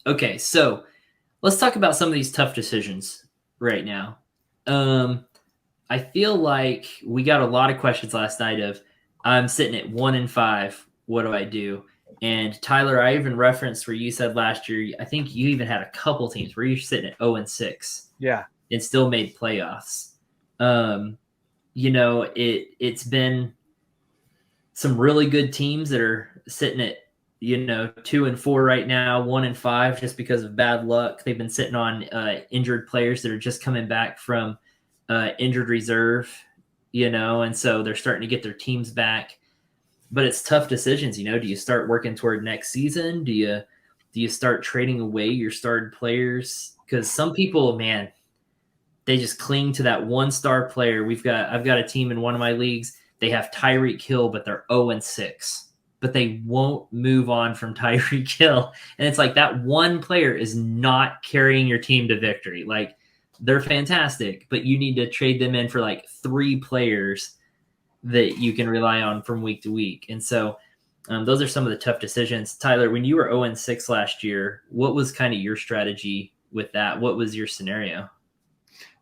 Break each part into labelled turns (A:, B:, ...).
A: Okay, so let's talk about some of these tough decisions right now. I feel like we got a lot of questions last night of I'm sitting at 1-5. What do I do? And Tyler, I even referenced where you said last year, I think you even had a couple teams where you're sitting at 0-6
B: Yeah.
A: and still made playoffs. Um, it's been some really good teams that are sitting at 2-4 right now, 1-5 just because of bad luck. They've been sitting on injured players that are just coming back from injured reserve, and so they're starting to get their teams back. But it's tough decisions. Do you start working toward next season? Do you start trading away your started players? Because some people, man, they just cling to that one star player. I've got a team in one of my leagues. They have Tyreek Hill, but they're 0-6. But they won't move on from Tyreek Hill. And it's like that one player is not carrying your team to victory. Like, they're fantastic, but you need to trade them in for like 3 players that you can rely on from week to week. And so those are some of the tough decisions. Tyler, when you were 0-6 last year, what was kind of your strategy with that? What was your scenario?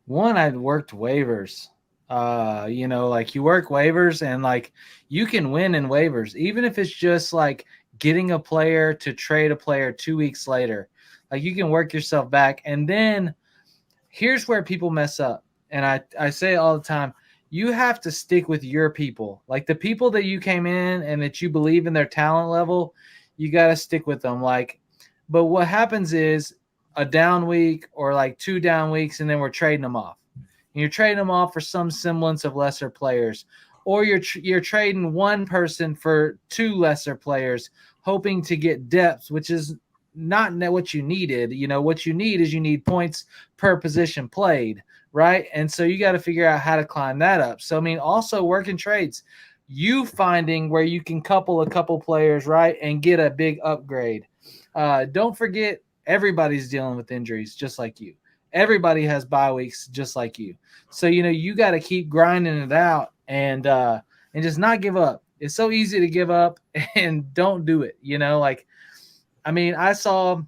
B: One, I'd worked waivers. Like you work waivers and like you can win in waivers, even if it's just like getting a player to trade a player 2 weeks later. Like you can work yourself back. And then here's where people mess up. And I say it all the time. You have to stick with your people. Like the people that you came in and that you believe in their talent level, you got to stick with them. But what happens is a down week or like 2 down weeks, and then we're trading them off. And you're trading them off for some semblance of lesser players, or you're trading one person for 2 lesser players, hoping to get depth, which is not what you needed. What you need is you need points per position played, right? And so you got to figure out how to climb that up. So, I mean, also working trades, you finding where you can couple a couple players, right, and get a big upgrade. Don't forget, everybody's dealing with injuries just like you. Everybody has bye weeks just like you. So, you got to keep grinding it out and just not give up. It's so easy to give up and don't do it. I saw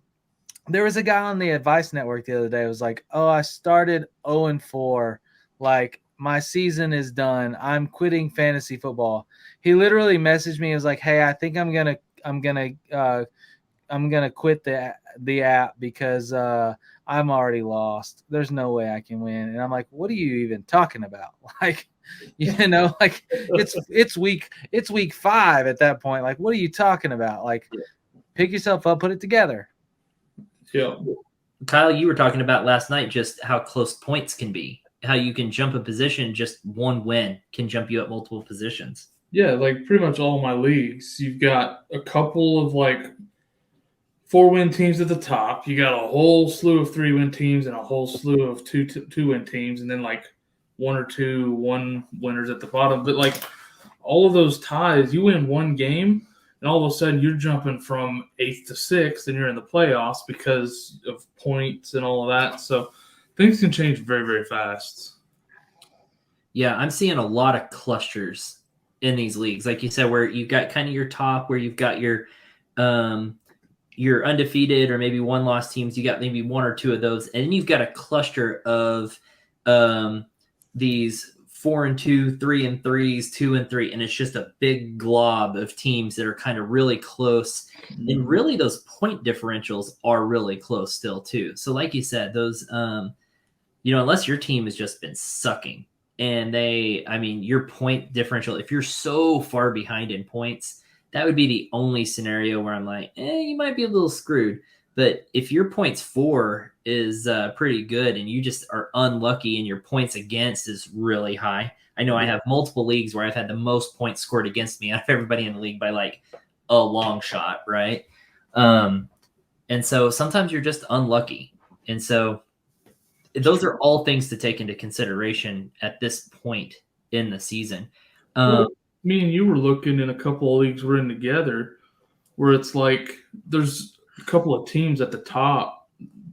B: there was a guy on the Advice Network the other day. It was like, oh, I started 0-4. Like, my season is done. I'm quitting fantasy football. He literally messaged me. He was like, hey, I think I'm gonna quit the app because I'm already lost. There's no way I can win. And I'm like, what are you even talking about? Like, like it's week 5 at that point. Like, what are you talking about? Like, pick yourself up, put it together.
C: Yeah.
A: Kyle, you were talking about last night just how close points can be, how you can jump a position, just one win can jump you up multiple positions.
C: Yeah, like pretty much all my leagues, you've got a couple of like 4-win teams at the top. You got a whole slew of 3-win teams and a whole slew of 2-win teams, and then like 1 or 2 1 winners at the bottom. But like all of those ties, you win one game, and all of a sudden you're jumping from 8th to 6th, and you're in the playoffs because of points and all of that. So things can change very, very fast.
A: Yeah, I'm seeing a lot of clusters in these leagues, like you said, where you've got kind of your top, where you've got your undefeated or maybe 1-loss teams. You got maybe 1 or 2 of those, and then you've got a cluster of these 4-2, 3-3s, 2-3, and it's just a big glob of teams that are kind of really close. And really, those point differentials are really close still too. So, like you said, those unless your team has just been sucking, and your point differential, if you're so far behind in points, that would be the only scenario where I'm like, you might be a little screwed. But if your points 4 is pretty good and you just are unlucky and your points against is really high. I know I have multiple leagues where I've had the most points scored against me out of everybody in the league by like a long shot, right? And so sometimes you're just unlucky. And so those are all things to take into consideration at this point in the season.
C: Me and you were looking in a couple of leagues we're in together where it's like there's a couple of teams at the top.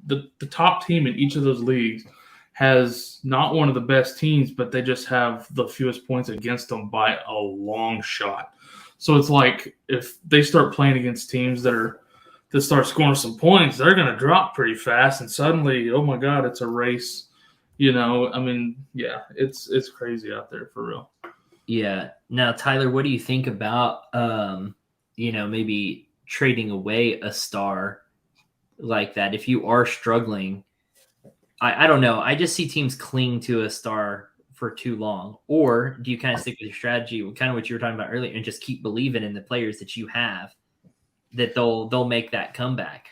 C: The top team in each of those leagues has not one of the best teams, but they just have the fewest points against them by a long shot. So it's like if they start playing against teams that to start scoring some points, they're going to drop pretty fast, and suddenly, oh my God, it's a race. I mean, yeah, it's crazy out there for real.
A: Yeah. Now, Tyler, what do you think about maybe trading away a star like that if you are struggling? I don't know. I just see teams cling to a star for too long. Or do you kind of stick with your strategy, kind of what you were talking about earlier, and just keep believing in the players that you have, that they'll make that comeback?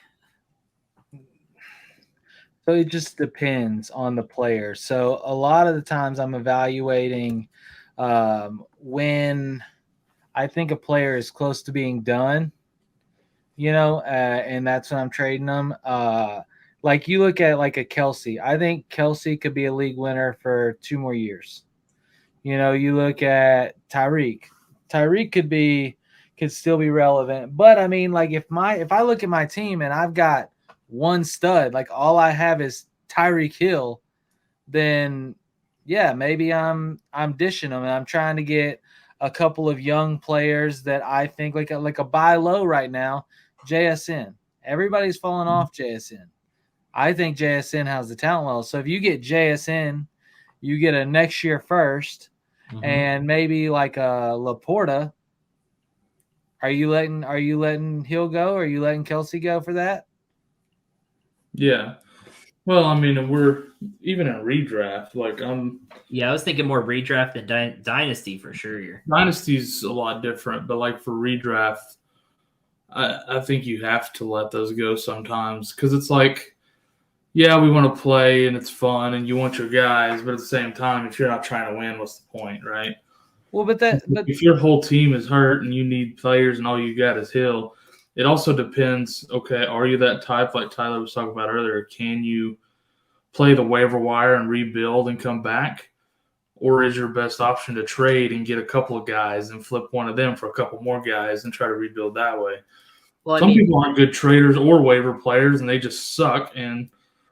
B: So it just depends on the player. So a lot of the times I'm evaluating when I think a player is close to being done, and that's when I'm trading them. Like you look at like a Kelsey. I think Kelsey could be a league winner for 2 more years. You look at Tyreek. Tyreek could still be relevant. But I mean, like if I look at my team and I've got one stud, like all I have is Tyreek Hill, then yeah, maybe I'm dishing them and I'm trying to get a couple of young players that I think like a buy low right now, JSN. Everybody's falling off JSN. I think JSN has the talent level. So if you get JSN, you get a next year first, and maybe like a Laporta. Are you letting Hill go? Or are you letting Kelsey go for that?
C: Yeah. Well, I mean, we're even in redraft. Like
A: I was thinking more redraft than dynasty for sure.
C: Dynasty's a lot different, but like for redraft, I think you have to let those go sometimes because it's like, yeah, we want to play and it's fun and you want your guys, but at the same time, if you're not trying to win, what's the point, right?
B: Well, but
C: if your whole team is hurt and you need players and all you got is Hill, it also depends. Okay, are you that type like Tyler was talking about earlier? Can you play the waiver wire and rebuild and come back? Or is your best option to trade and get a couple of guys and flip one of them for a couple more guys and try to rebuild that way? Well, Some people aren't good traders or waiver players and they just suck and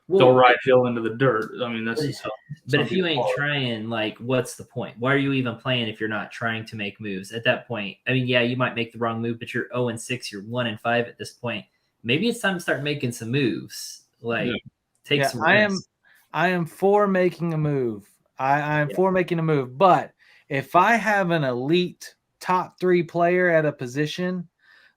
C: they'll ride Hill into the dirt. I mean, that's just how.
A: But if you ain't trying, like, what's the point? Why are you even playing if you're not trying to make moves at that point? I mean, yeah, you might make the wrong move, but you're 0-6, you're 1-5 at this point. Maybe it's time to start making some moves. Like, take some risks.
B: I am for making a move. I am for making a move. But if I have an elite top 3 player at a position,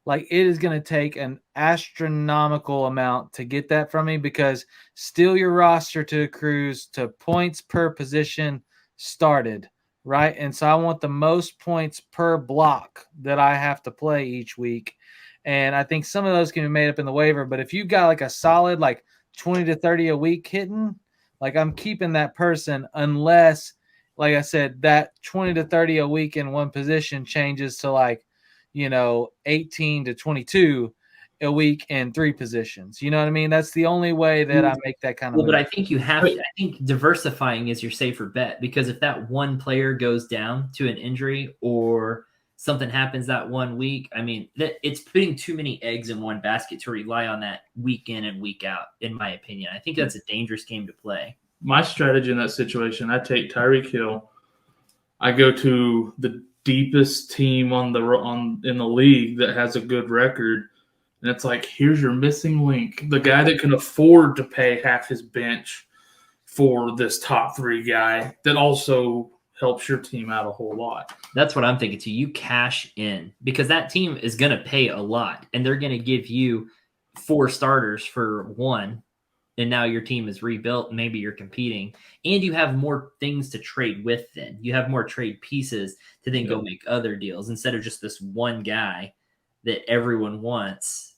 B: like it is going to take an astronomical amount to get that from me because still your roster to accrues to points per position started, right? And so I want the most points per block that I have to play each week. And I think some of those can be made up in the waiver. But if you've got like a solid like 20 to 30 a week hitting, like I'm keeping that person unless, like I said, that 20 to 30 a week in one position changes to like, 18 to 22 a week in 3 positions. You know what I mean? That's the only way that I make that kind of move.
A: But I think you have to. I think diversifying is your safer bet because if that one player goes down to an injury or something happens that 1 week, I mean, it's putting too many eggs in one basket to rely on that week in and week out, in my opinion. I think that's a dangerous game to play.
C: My strategy in that situation, I take Tyreek Hill. I go to the deepest team in the league that has a good record, and it's like, here's your missing link, the guy that can afford to pay half his bench for this top 3 guy that also helps your team out a whole lot.
A: That's what I'm thinking too. You cash in because that team is going to pay a lot, and they're going to give you 4 starters for 1. And now your team is rebuilt. Maybe you're competing and you have more things to trade with. Then you have more trade pieces to then go make other deals instead of just this one guy that everyone wants,